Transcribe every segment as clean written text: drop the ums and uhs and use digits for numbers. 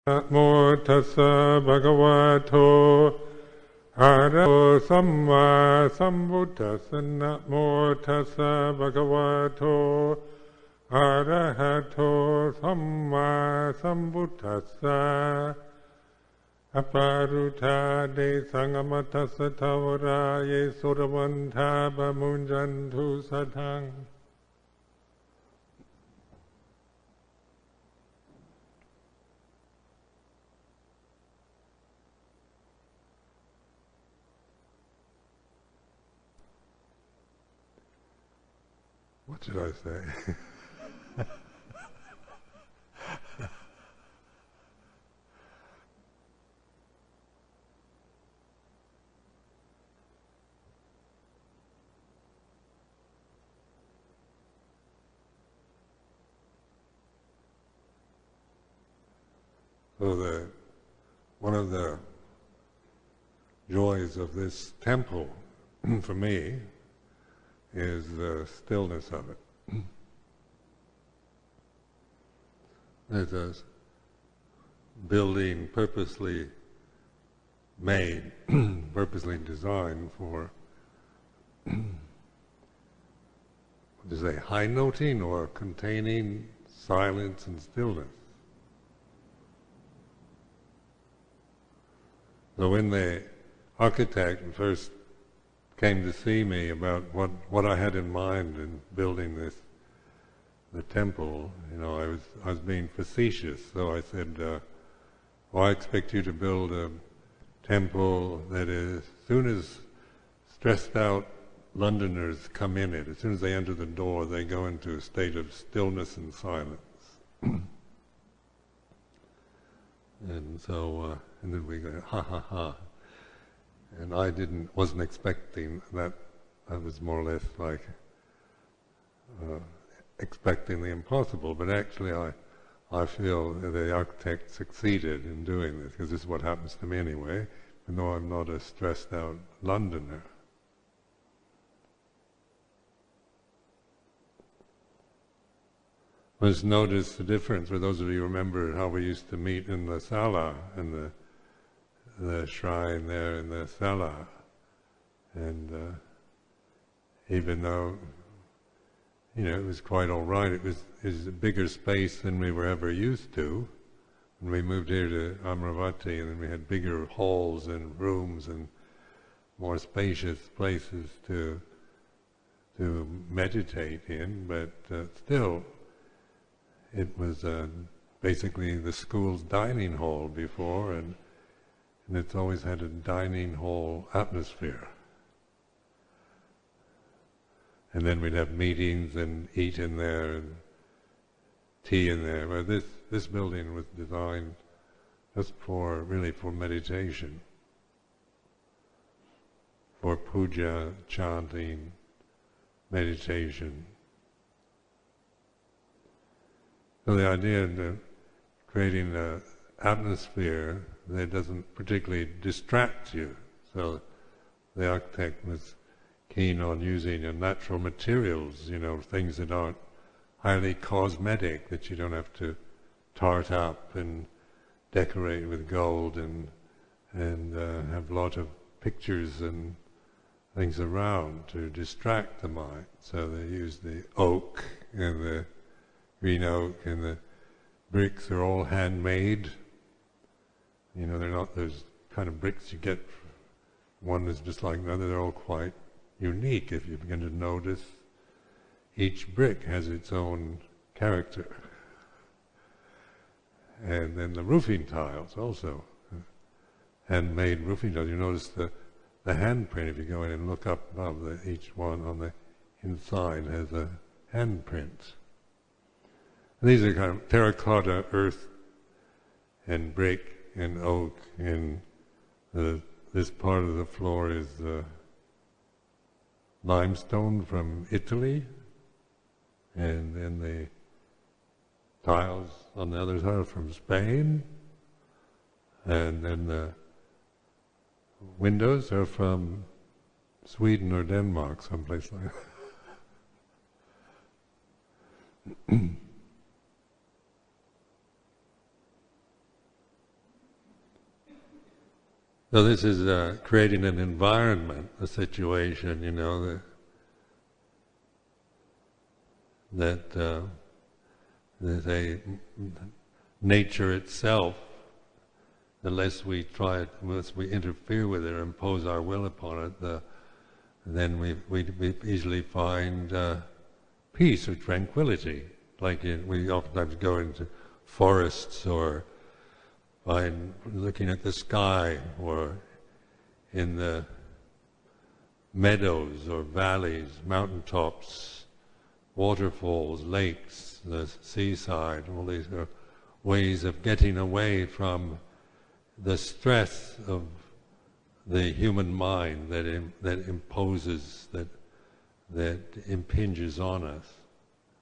Namo tassa bhagavato arahato samma sambuddhassa. Namo tassa bhagavato arahato samma sambuddhassa. Aparuta de sangamatassa tavara ye suravanta bamunjantu satang. What should I say? So one of the joys of this temple for me is the stillness of it. There's a building purposely made, purposely designed for, what do you say, high noting or containing silence and stillness. So when the architect first came to see me about what I had in mind in building the temple, I was being facetious. So I said, I expect you to build a temple that as soon as stressed out Londoners come in it, as soon as they enter the door, they go into a state of stillness and silence. And so, and then we go, ha ha ha. And I wasn't expecting that. I was more or less like expecting the impossible. But actually, I feel that the architect succeeded in doing this, because this is what happens to me anyway, even though I'm not a stressed out Londoner. Let's notice the difference. For those of you who remember how we used to meet in the sala, in the shrine there in the sala, and even though it was quite all right, it was a bigger space than we were ever used to. When we moved here to Amaravati, and then we had bigger halls and rooms and more spacious places to meditate in, but still it was basically the school's dining hall before, and it's always had a dining hall atmosphere. And then we'd have meetings and eat in there and tea in there. But this building was designed just really for meditation, for puja, chanting, meditation. So the idea of creating an atmosphere that doesn't particularly distract you. So the architect was keen on using natural materials, things that aren't highly cosmetic, that you don't have to tart up and decorate with gold and have a lot of pictures and things around to distract the mind. So they use the oak and the green oak, and the bricks are all handmade. They're not those kind of bricks you get, one is just like another, they're all quite unique. If you begin to notice, each brick has its own character. And then the roofing tiles also, handmade roofing tiles. You notice the handprint, if you go in and look up above, each one on the inside has a handprint. And these are kind of terracotta, earth, and brick, and oak, and this part of the floor is limestone from Italy, and then the tiles on the other side are from Spain, and then the windows are from Sweden or Denmark, someplace like that. So this is creating an environment, a situation, that there's a nature itself. Unless we interfere with it or impose our will upon it, then we easily find peace or tranquility. Like we oftentimes go into forests or find looking at the sky, or in the meadows or valleys, mountaintops, waterfalls, lakes, the seaside. All these are ways of getting away from the stress of the human mind that imposes, that impinges on us,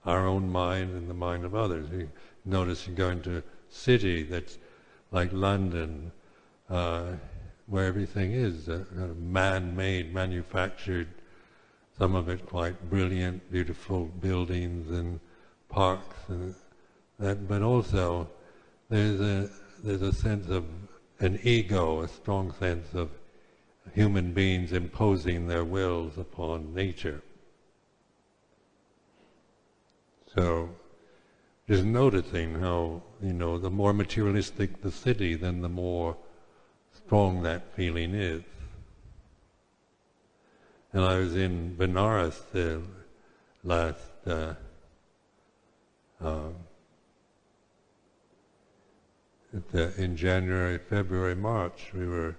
our own mind and the mind of others. You notice you go into a city that's like London, where everything is kind of man-made, manufactured, some of it quite brilliant, beautiful buildings and parks, and that. But also there's a sense of an ego, a strong sense of human beings imposing their wills upon nature. So just noticing how, the more materialistic the city, then the more strong that feeling is. And I was in Benares in January, February, March. We were,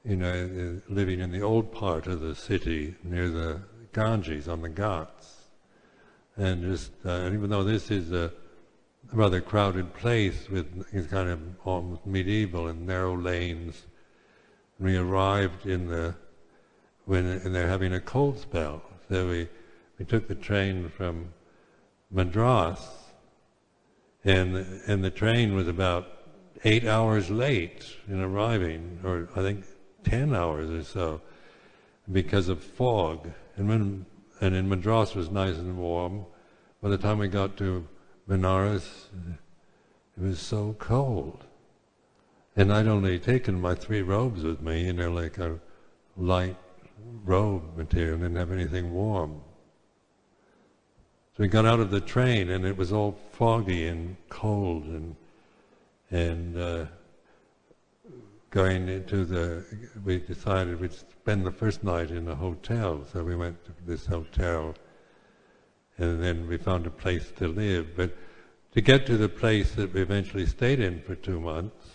living in the old part of the city near the Ganges, on the Ghats. And just, even though this is a rather crowded place it's kind of almost medieval and narrow lanes, we arrived and they're having a cold spell. So we took the train from Madras, and the train was about 8 hours late in arriving, or I think 10 hours or so, because of fog. And in Madras it was nice and warm. By the time we got to Benares, it was so cold. And I'd only taken my 3 robes with me, like a light robe material, and didn't have anything warm. So we got out of the train and it was all foggy and cold, and we decided we'd spend the first night in a hotel. So we went to this hotel, and then we found a place to live. But to get to the place that we eventually stayed in for 2 months,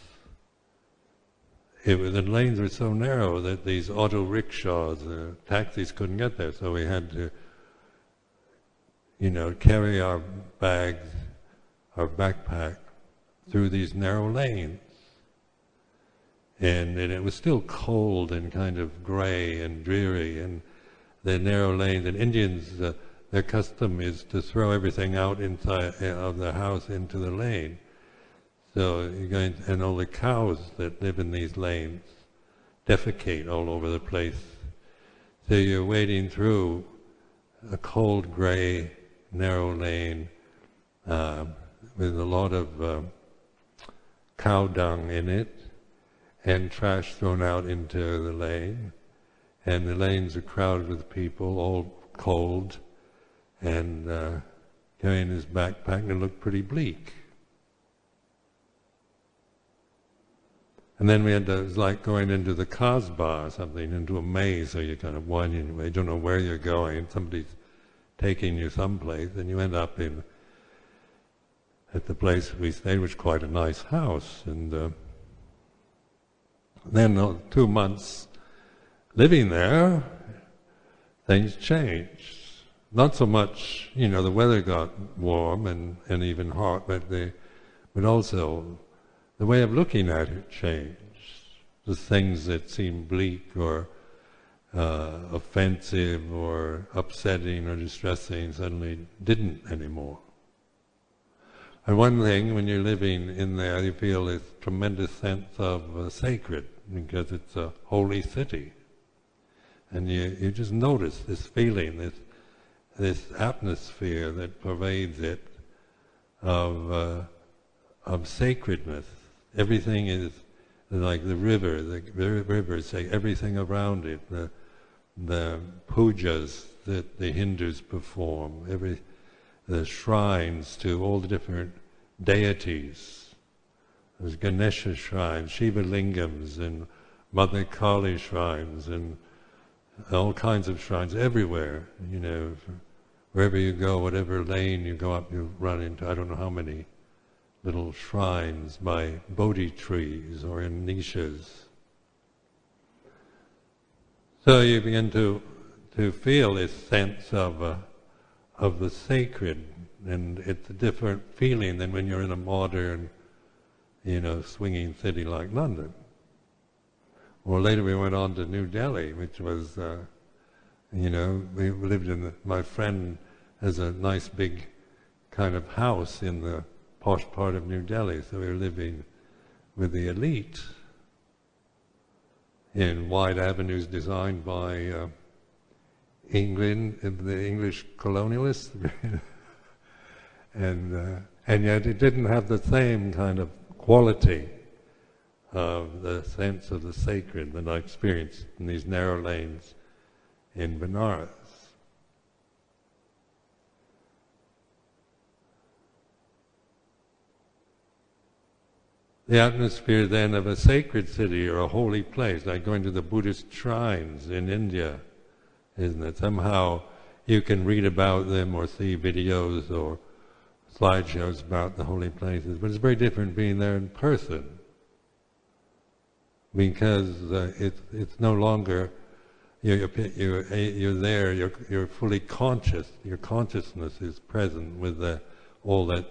the lanes were so narrow that these auto rickshaws, taxis couldn't get there. So we had to, carry our bags, our backpack, through these narrow lanes. And it was still cold and kind of grey and dreary, and the narrow lanes. And Indians, their custom is to throw everything out inside of the house into the lane. So and all the cows that live in these lanes defecate all over the place. So you're wading through a cold, grey, narrow lane with a lot of cow dung in it, and trash thrown out into the lane. And the lanes are crowded with people, all cold, and carrying his backpack, and it looked pretty bleak. And then it was like going into the Kasbah or something, into a maze, so you're kind of winding your way, you don't know where you're going, somebody's taking you someplace, and you end up at the place we stayed, which was quite a nice house. And then 2 months living there, things changed. Not so much, the weather got warm and even hot, but also the way of looking at it changed. The things that seemed bleak or offensive or upsetting or distressing suddenly didn't anymore. And one thing, when you're living in there, you feel this tremendous sense of sacred, because it's a holy city. And you just notice this feeling, this atmosphere that pervades it of sacredness. Everything like the river, say everything around it, the pujas that the Hindus perform, the shrines to all the different deities. There's Ganesha shrines, Shiva lingams, and Mother Kali shrines, and all kinds of shrines everywhere. Wherever you go, whatever lane you go up, you run into I don't know how many little shrines by Bodhi trees or in niches. So you begin to feel this sense of the sacred, and it's a different feeling than when you're in a modern, swinging city like London. Or later we went on to New Delhi, which was, we lived in my friend has a nice big kind of house in the posh part of New Delhi, so we were living with the elite in wide avenues designed by England, the English colonialists, and yet it didn't have the same kind of quality of the sense of the sacred that I experienced in these narrow lanes in Benares. The atmosphere then of a sacred city or a holy place, like going to the Buddhist shrines in India, isn't it? Somehow you can read about them or see videos or slideshows about the holy places, but it's very different being there in person, because it's no longer you're there. You're fully conscious. Your consciousness is present with all that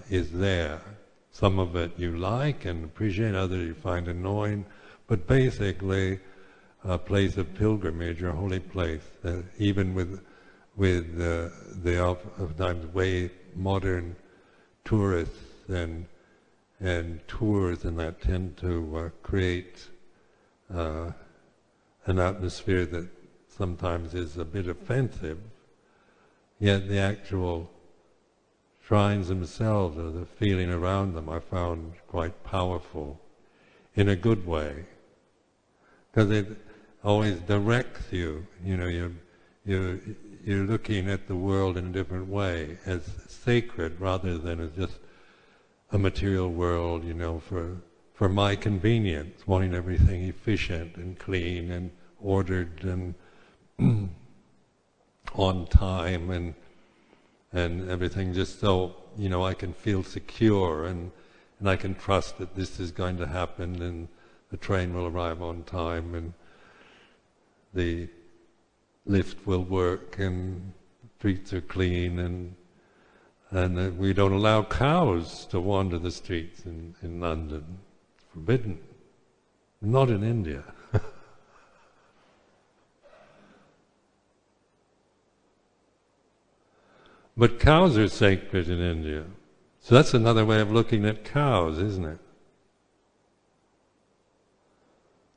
is there. Some of it you like and appreciate, others you find annoying, but basically a place of pilgrimage or holy place, even with the oftentimes way modern tourists and tours and that tend to create an atmosphere that sometimes is a bit offensive, yet the actual shrines themselves or the feeling around them I found quite powerful in a good way, because it always directs you. You're looking at the world in a different way, as sacred rather than as just a material world, for my convenience, wanting everything efficient and clean and ordered and on time and everything just so, I can feel secure and I can trust that this is going to happen and the train will arrive on time and the lift will work and streets are clean and we don't allow cows to wander the streets in London. It's forbidden. Not in India. But cows are sacred in India. So that's another way of looking at cows, isn't it?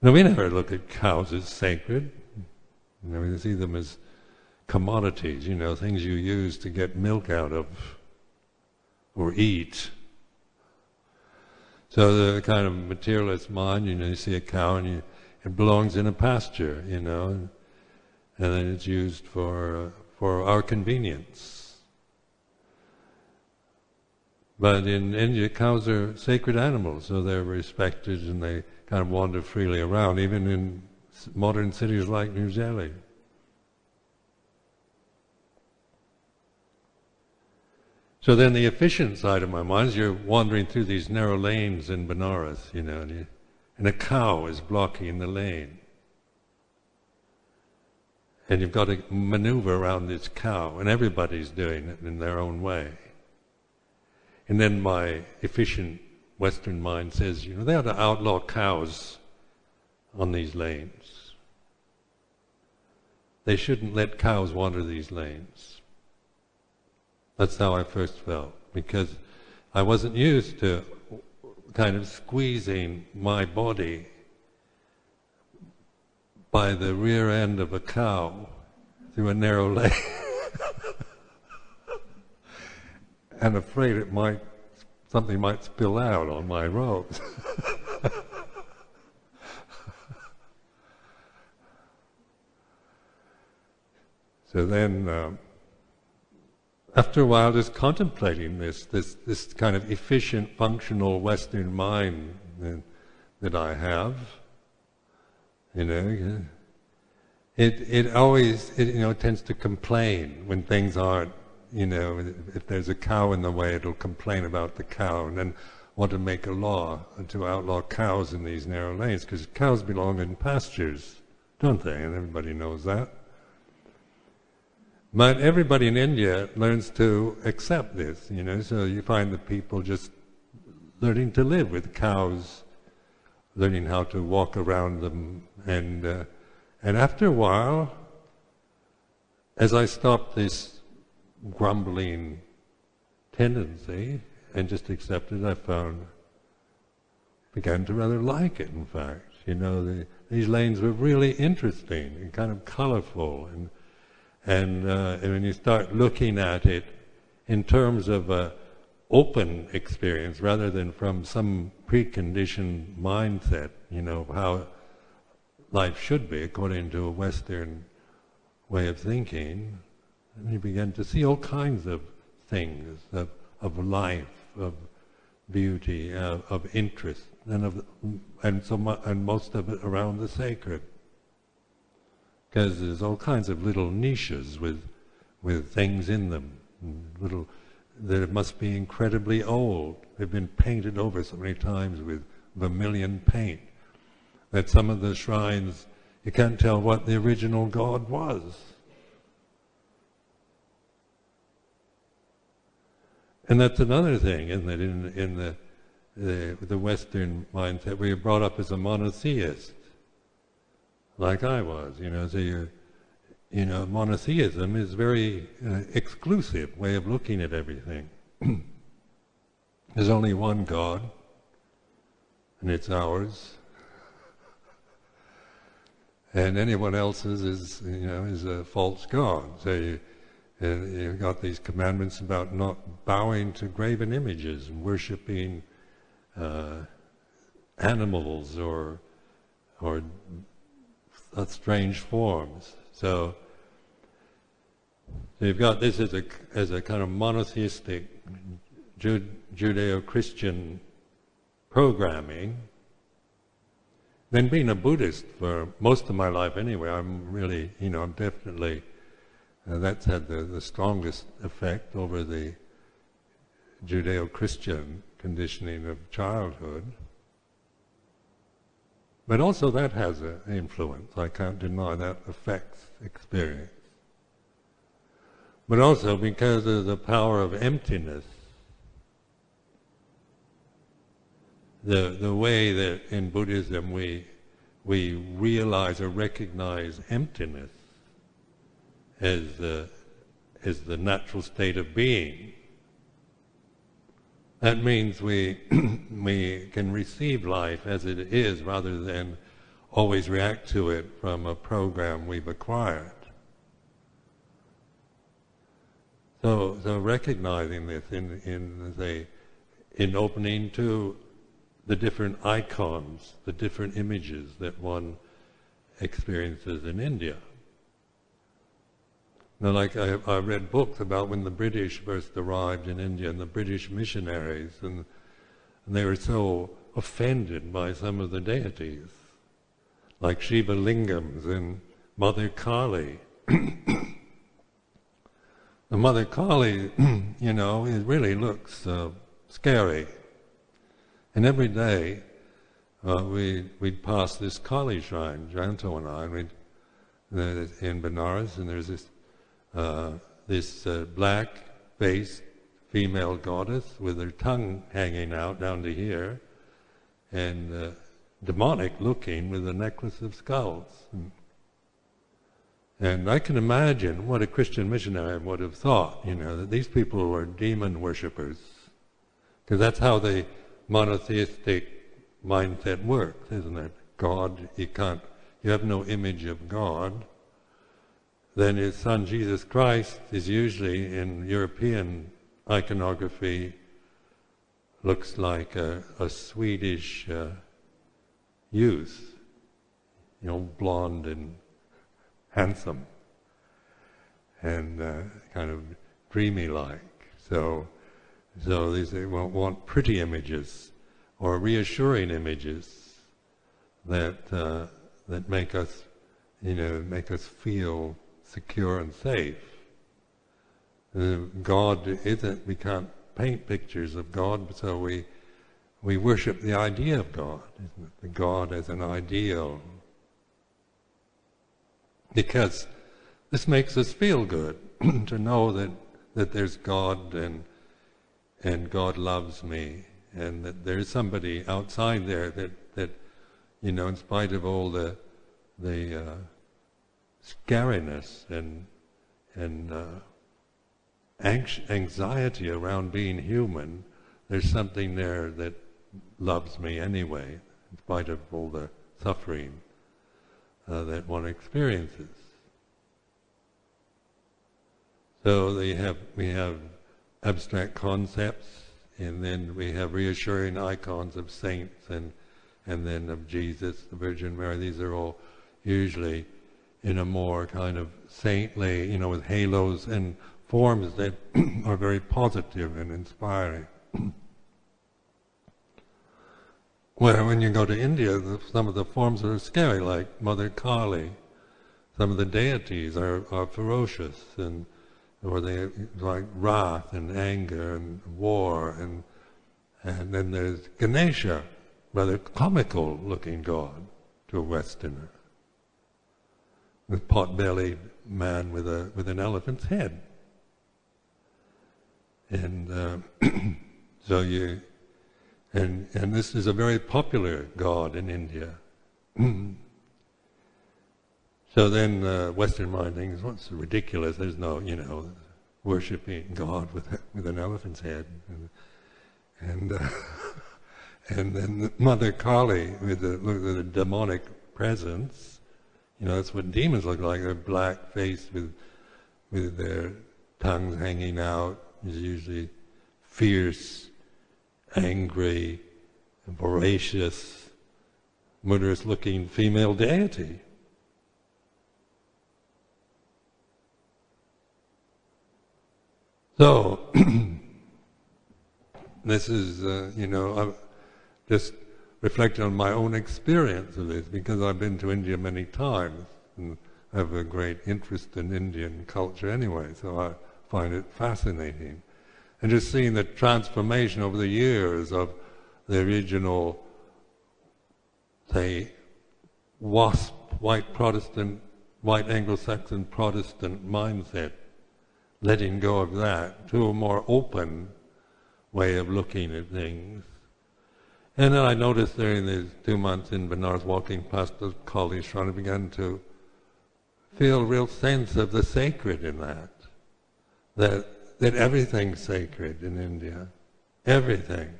No, we never look at cows as sacred. We see them as commodities, things you use to get milk out of or eat. So the kind of materialist mind, you see a cow and it belongs in a pasture, and then it's used for our convenience. But in India, cows are sacred animals, so they're respected and they kind of wander freely around, even in modern cities like New Delhi. So then the efficient side of my mind is you're wandering through these narrow lanes in Benares, and a cow is blocking the lane. And you've got to maneuver around this cow, and everybody's doing it in their own way. And then my efficient Western mind says, they ought to outlaw cows on these lanes. They shouldn't let cows wander these lanes. That's how I first felt, because I wasn't used to kind of squeezing my body by the rear end of a cow through a narrow lane. And afraid something might spill out on my robes. So then, after a while, just contemplating this kind of efficient, functional Western mind that I have, it always tends to complain when things aren't. If there's a cow in the way, it'll complain about the cow, and then want to make a law to outlaw cows in these narrow lanes, because cows belong in pastures, don't they? And everybody knows that. But everybody in India learns to accept this, so you find the people just learning to live with cows, learning how to walk around them, and after a while, as I stopped this grumbling tendency and just accepted, I began to rather like it, in fact. These lanes were really interesting and kind of colorful, and when you start looking at it in terms of an open experience rather than from some preconditioned mindset, of how life should be according to a Western way of thinking, and you begin to see all kinds of things, of life, of beauty, of interest, and most of it around the sacred. Because there's all kinds of little niches with things in them, that must be incredibly old. They've been painted over so many times with vermilion paint that some of the shrines, you can't tell what the original god was. And that's another thing, isn't it? In the Western mindset, where you're brought up as a monotheist, like I was, so monotheism is a very exclusive way of looking at everything. There's only one God, and it's ours. And anyone else's is a false god. So you've got these commandments about not bowing to graven images and worshipping animals or strange forms. So you've got this as a kind of monotheistic Judeo-Christian programming. Then being a Buddhist for most of my life anyway, I'm really, I'm definitely, that's had the strongest effect over the Judeo-Christian conditioning of childhood. But also that has an influence. I can't deny that affects experience. But also because of the power of emptiness, the way that in Buddhism we realize or recognize emptiness as the natural state of being. That means we can receive life as it is rather than always react to it from a program we've acquired. So recognizing this in opening to the different icons, the different images that one experiences in India. Now, like I read books about when the British first arrived in India and the British missionaries, and they were so offended by some of the deities, like Shiva Lingams and Mother Kali. The Mother Kali, it really looks scary. And every day we'd pass this Kali shrine, Janto and I, in Benares, and there's this black-faced female goddess with her tongue hanging out down to here, and demonic-looking with a necklace of skulls. And I can imagine what a Christian missionary would have thought, that these people were demon worshippers, because that's how the monotheistic mindset works, isn't it? God, you have no image of God. Then his son Jesus Christ is usually in European iconography looks like a Swedish youth, blonde and handsome. and kind of dreamy-like. So they want pretty images or reassuring images that make us, make us feel secure and safe. God isn't. We can't paint pictures of God, so we worship the idea of God, isn't it? The God as an ideal, because this makes us feel good to know that there's God and God loves me, and that there's somebody outside there that in spite of all the scariness and anxiety around being human, there's something there that loves me anyway, in spite of all the suffering that one experiences. So we have abstract concepts, and then we have reassuring icons of saints and then of Jesus, the Virgin Mary. These are all usually in a more kind of saintly, with halos and forms that are very positive and inspiring. Where when you go to India, some of the forms are scary, like Mother Kali. Some of the deities are ferocious, or they like wrath and anger and war, and then there's Ganesha, rather comical-looking god to a Westerner, the pot-bellied man with an elephant's head. And so and this is a very popular god in India. So then Western mind thinks, well, it's ridiculous. There's no, worshipping God with an elephant's head, and then Mother Kali with the demonic presence. That's what demons look like. They're black-faced with their tongues hanging out. Is usually fierce, angry, voracious, murderous-looking female deity. So, this is, I've just reflected on my own experience of this, because I've been to India many times, and I have a great interest in Indian culture anyway, so I find it fascinating. And just seeing the transformation over the years of the original, say, WASP, white Anglo-Saxon Protestant mindset, letting go of that to a more open way of looking at things. And then I noticed during these 2 months in Benares, walking past the Kali shrine, I began to feel a real sense of the sacred in that everything's sacred in India. Everything.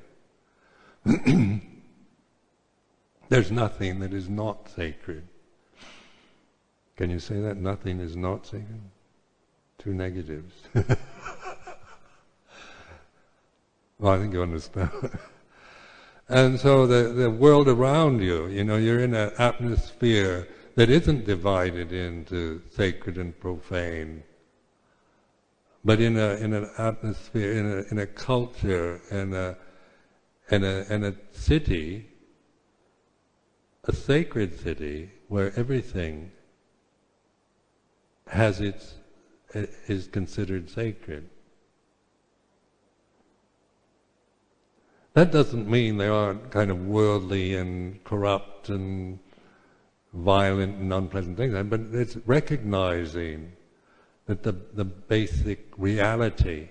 There's nothing that is not sacred. Can you say that? Nothing is not sacred? 2 negatives. Well, I think you understand. And so the world around you, you're in an atmosphere that isn't divided into sacred and profane, but in an atmosphere, in a culture, and a city, a sacred city, where everything is considered sacred. That doesn't mean they aren't kind of worldly and corrupt and violent and unpleasant things, but it's recognizing that the basic reality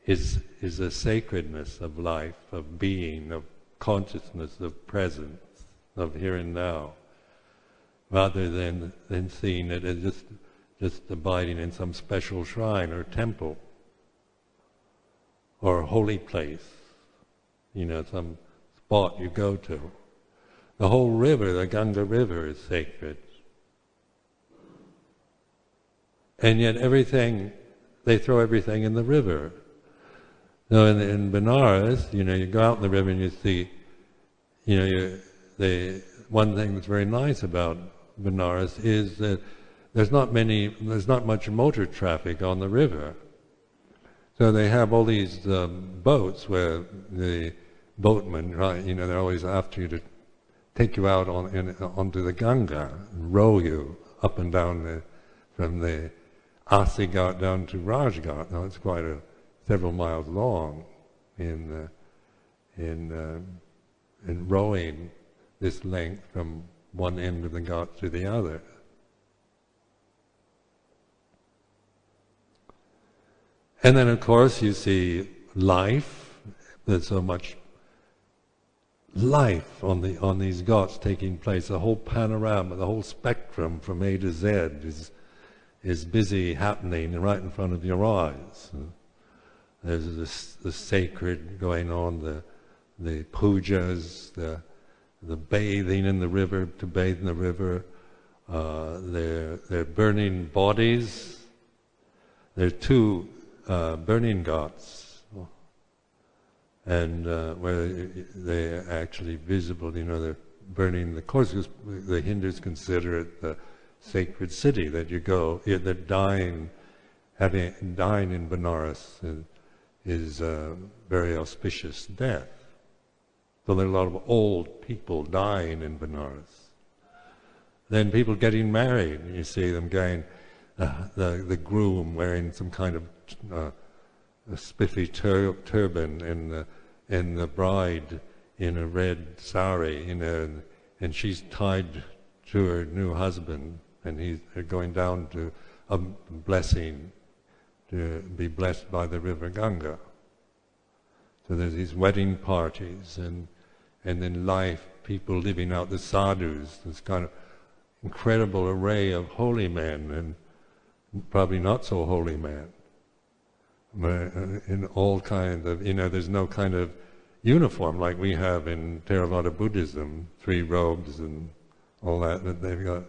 is a sacredness of life, of being, of consciousness, of presence, of here and now, rather than seeing it as just abiding in some special shrine or temple or holy place, some spot you go to. The whole river, the Ganga River, is sacred. And yet they throw everything in the river. Now in Benares, you go out in the river and you see, one thing that's very nice about Benares is that there's not much motor traffic on the river. So they have all these boats where the boatmen, right, they're always after you to take you out onto the Ganga, and row you up and down from the Asi Ghat down to Rajghat. Now it's quite several miles long in rowing this length from one end of the Ghat to the other. And then, of course, you see life. There's so much life on these Ghats taking place. The whole panorama, the whole spectrum from A to Z is busy happening right in front of your eyes. There's the sacred going on, the pujas, the bathing in the river, to bathe in the river. They're burning bodies. There are two burning Ghats, and where they're actually visible, they're burning. Of course, the Hindus consider it the sacred city that you go. That dying in Benares is a very auspicious death. So there are a lot of old people dying in Benares. Then people getting married, you see them going. The groom wearing some kind of a spiffy turban, and the bride in a red sari, and she's tied to her new husband, and they're going down to a blessing, to be blessed by the river Ganga. So there's these wedding parties, and then life, people living out, the sadhus, this kind of incredible array of holy men and probably not so holy men, but in all kinds of, there's no kind of uniform like we have in Theravada Buddhism, 3 robes and all that, but they've got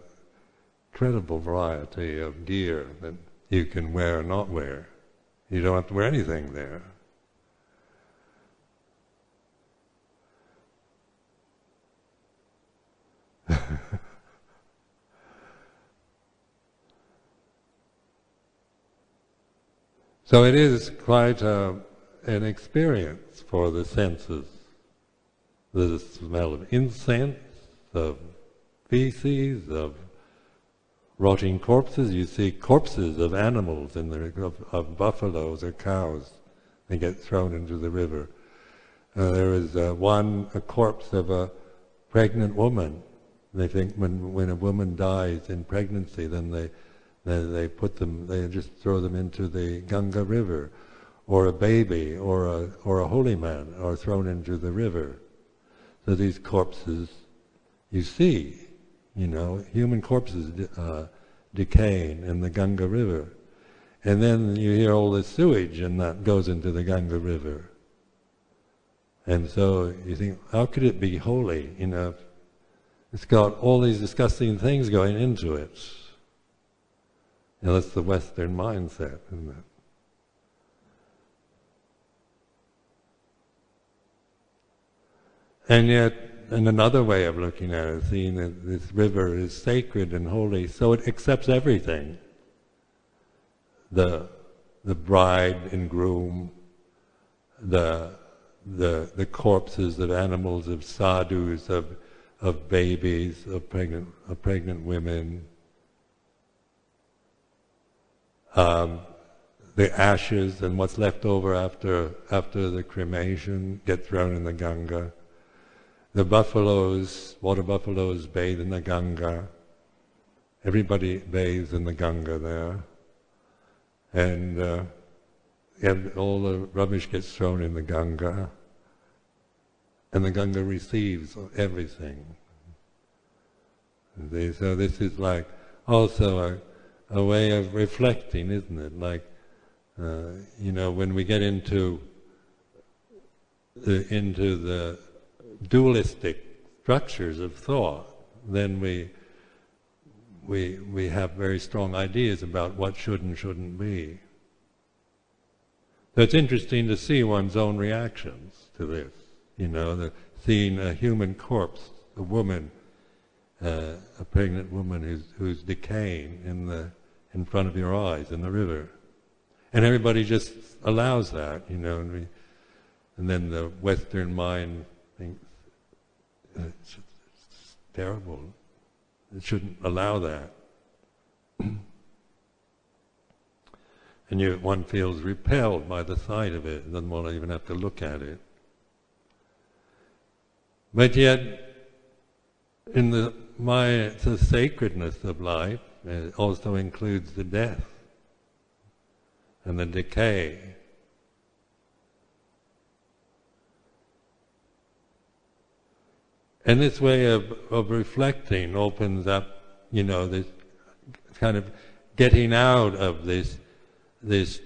incredible variety of gear that you can wear or not wear. You don't have to wear anything there. So it is quite an experience for the senses. The smell of incense, of feces, of rotting corpses. You see corpses of animals of buffaloes or cows. They get thrown into the river. There was a corpse of a pregnant woman. They think when a woman dies in pregnancy, then they just throw them into the Ganga River, or a baby, or a holy man, are thrown into the river. So these corpses, you see, human corpses decaying in the Ganga River, and then you hear all the sewage, and that goes into the Ganga River. And so you think, how could it be holy? It's got all these disgusting things going into it. That's the Western mindset, isn't it? And yet, in another way of looking at it, seeing that this river is sacred and holy, so it accepts everything. The bride and groom, the corpses of animals, of sadhus, of babies, of pregnant women. The ashes and what's left over after the cremation get thrown in the Ganga. The water buffaloes bathe in the Ganga. Everybody bathes in the Ganga there. And all the rubbish gets thrown in the Ganga. And the Ganga receives everything. So this is like also a way of reflecting, isn't it? Like, when we get into the dualistic structures of thought, then we have very strong ideas about what should and shouldn't be. So it's interesting to see one's own reactions to this. Seeing a human corpse, a woman, a pregnant woman who's decaying in front of your eyes in the river, and everybody just allows that, and then the Western mind thinks it's terrible. It shouldn't allow that. And one feels repelled by the sight of it, doesn't want to even have to look at it. But yet, in the sacredness of life, it also includes the death and the decay. And this way of reflecting opens up, this kind of getting out of this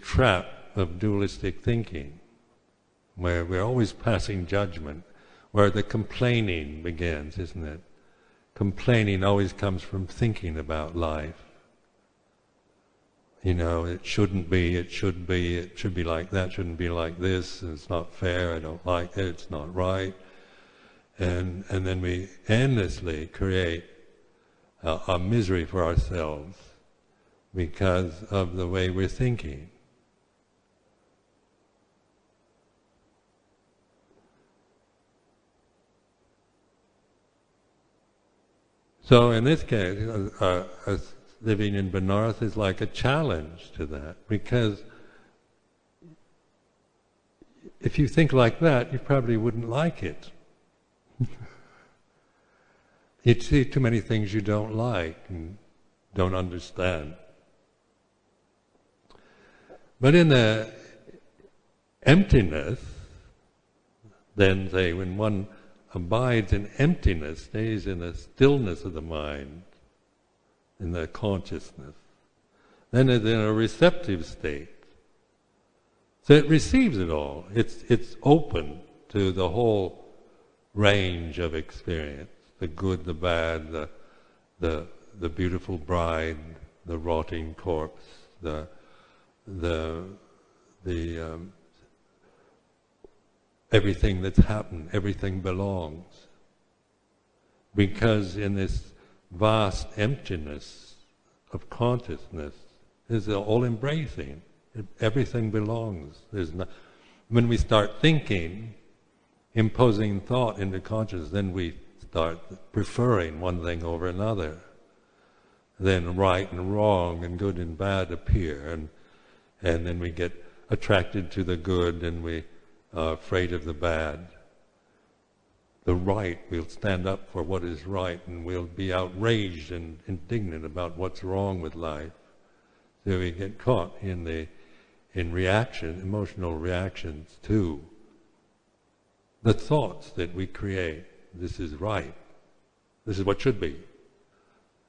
trap of dualistic thinking, where we're always passing judgment, where the complaining begins, isn't it? Complaining always comes from thinking about life. It shouldn't be, it should be like that, shouldn't be like this, it's not fair, I don't like it, it's not right. And then we endlessly create a misery for ourselves because of the way we're thinking. So in this case, living in Benares is like a challenge to that, because if you think like that, you probably wouldn't like it. You'd see too many things you don't like and don't understand. But in the emptiness, then say, when one abides in emptiness, stays in the stillness of the mind, in the consciousness, then it's in a receptive state. So it receives it all. It's open to the whole range of experience, the good, the bad, the beautiful bride, the rotting corpse, the everything that's happened, everything belongs. Because in this vast emptiness of consciousness is all-embracing. Everything belongs. When we start thinking, imposing thought into consciousness, then we start preferring one thing over another. Then right and wrong and good and bad appear, and then we get attracted to the good and we are afraid of the bad. The right, we'll stand up for what is right, and we'll be outraged and indignant about what's wrong with life. So we get caught in reaction, emotional reactions to the thoughts that we create. This is right. This is what should be.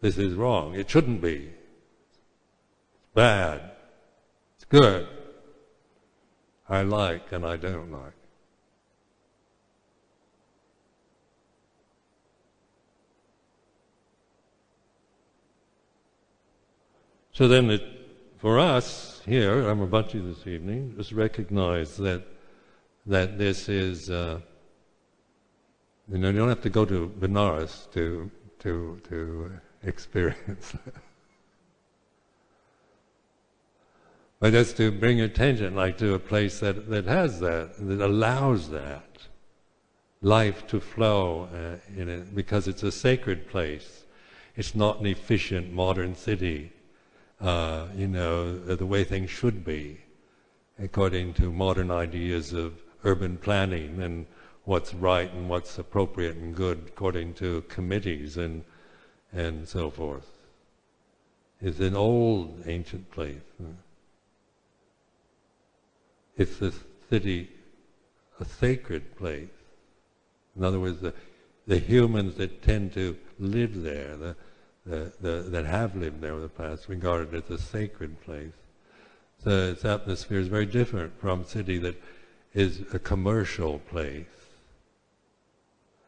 This is wrong. It shouldn't be. It's bad. It's good. I like and I don't like. So then for us here, Amabachi this evening, just recognize that this is, you don't have to go to Benares to experience that. But just to bring your attention to a place that has that allows that life to flow in it, because it's a sacred place. It's not an efficient modern city, the way things should be, according to modern ideas of urban planning and what's right and what's appropriate and good according to committees and so forth. It's an old, ancient place. It's the city, a sacred place. In other words, the humans that tend to live there, that have lived there in the past, regard it as a sacred place. So its atmosphere is very different from a city that is a commercial place,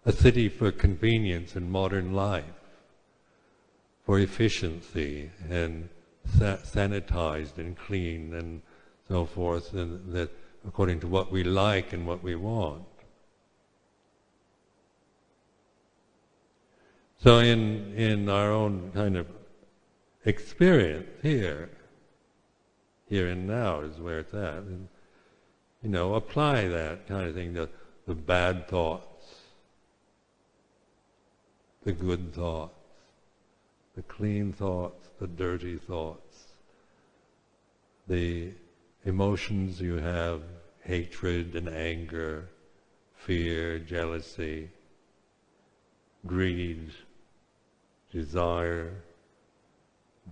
a city for convenience and modern life, for efficiency and sanitized and clean and so forth, and that according to what we like and what we want. So in our own kind of experience here and now is where it's at. And, apply that kind of thing, the bad thoughts, the good thoughts, the clean thoughts, the dirty thoughts, the emotions you have, hatred and anger, fear, jealousy, greed, desire,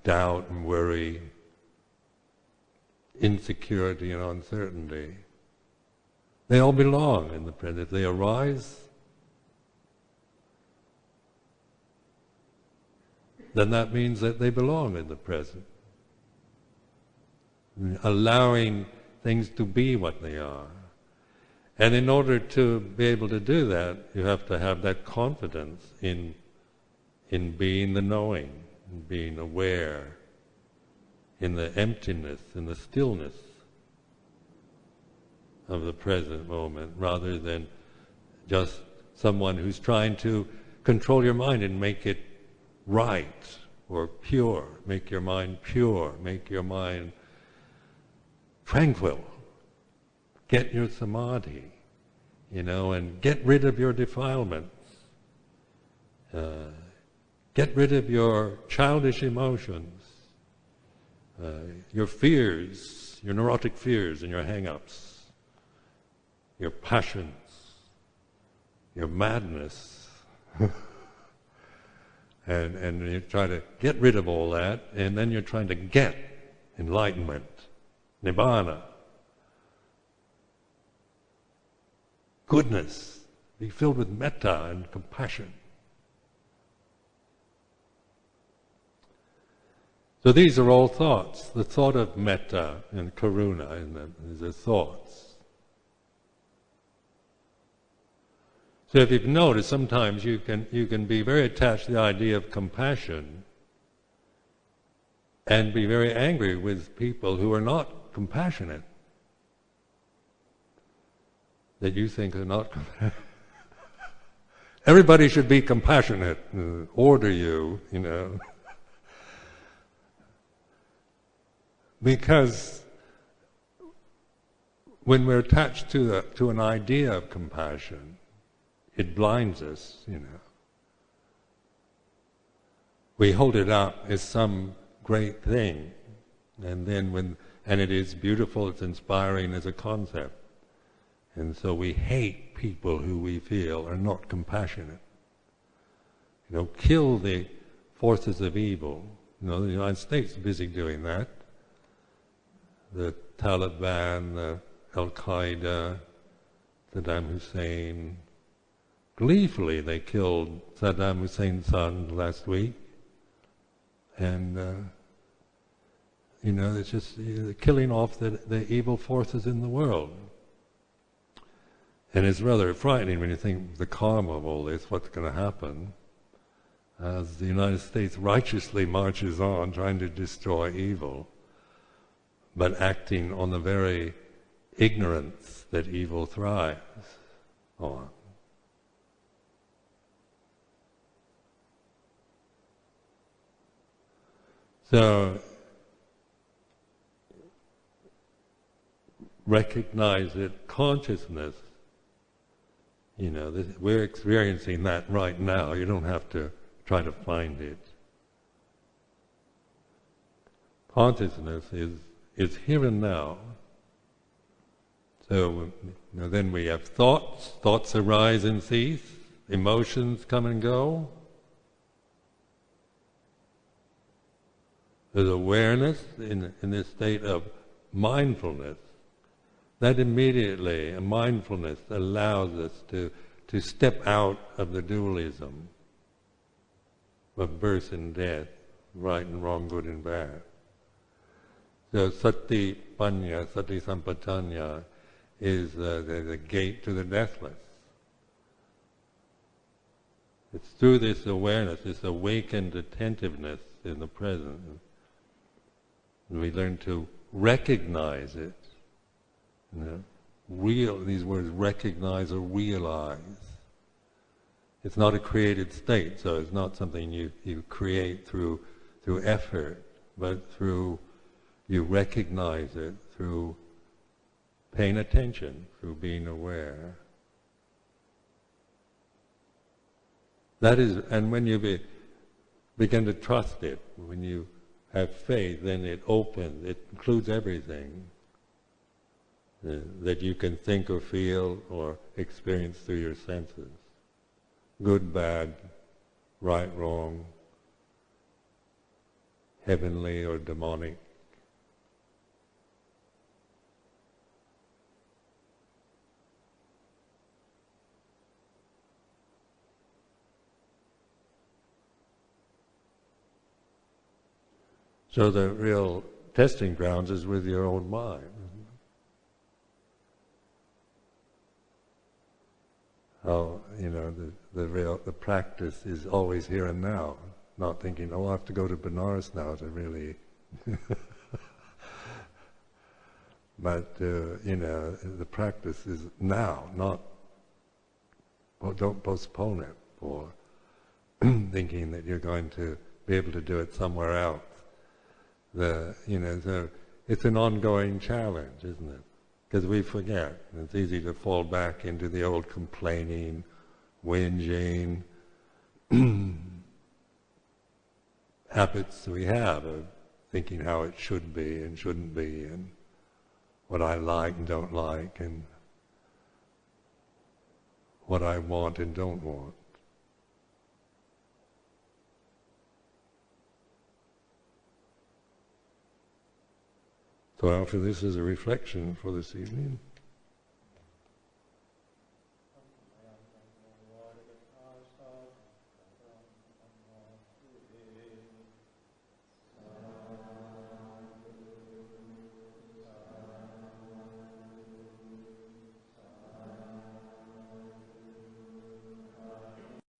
doubt and worry, insecurity and uncertainty. They all belong in the present. If they arise, then that means that they belong in the present. Allowing things to be what they are. And in order to be able to do that, you have to have that confidence in being the knowing, in being aware, in the emptiness, in the stillness of the present moment, rather than just someone who's trying to control your mind and make it right or pure, make your mind pure, make your mind tranquil. Get your samadhi, and get rid of your defilements. Get rid of your childish emotions, your fears, your neurotic fears and your hang-ups, your passions, your madness. and you try to get rid of all that, and then you're trying to get enlightenment, nibbana, goodness, be filled with metta and compassion. So these are all thoughts. The thought of metta and karuna, these are thoughts. So if you've noticed, sometimes you can be very attached to the idea of compassion and be very angry with people who are not compassionate, that you think are not compassionate. Everybody should be compassionate, order you, Because when we're attached to an idea of compassion, it blinds us, We hold it up as some great thing, and it is beautiful, it's inspiring as a concept. And so we hate people who we feel are not compassionate. Kill the forces of evil. The United States is busy doing that. The Taliban, the Al-Qaeda, Saddam Hussein. Gleefully they killed Saddam Hussein's son last week. And, it's just killing off the evil forces in the world. And it's rather frightening when you think the karma of all this, what's going to happen, as the United States righteously marches on trying to destroy evil, but acting on the very ignorance that evil thrives on. So, recognize that consciousness, we're experiencing that right now. You don't have to try to find it. Consciousness is here and now. So then we have thoughts arise and cease, emotions come and go. There's awareness in this state of mindfulness. That immediately, a mindfulness allows us to step out of the dualism of birth and death, right and wrong, good and bad. So sati panya, sati sampajanya is the gate to the deathless. It's through this awareness, this awakened attentiveness in the present, and we learn to recognize it. These words, recognize or realize. It's not a created state, so it's not something you create through effort, but through you recognize it through paying attention, through being aware. That is, and when you begin to trust it, when you have faith, then it opens, it includes everything that you can think or feel or experience through your senses. Good, bad, right, wrong, heavenly or demonic. So the real testing grounds is with your own mind. How, the practice is always here and now, not thinking, I have to go to Benares now to really... But, the practice is now, not... Well, don't postpone it for thinking that you're going to be able to do it somewhere else. It's an ongoing challenge, isn't it? Because we forget. It's easy to fall back into the old complaining, whinging habits we have of thinking how it should be and shouldn't be, and what I like and don't like, and what I want and don't want. So I offer this as a reflection for this evening.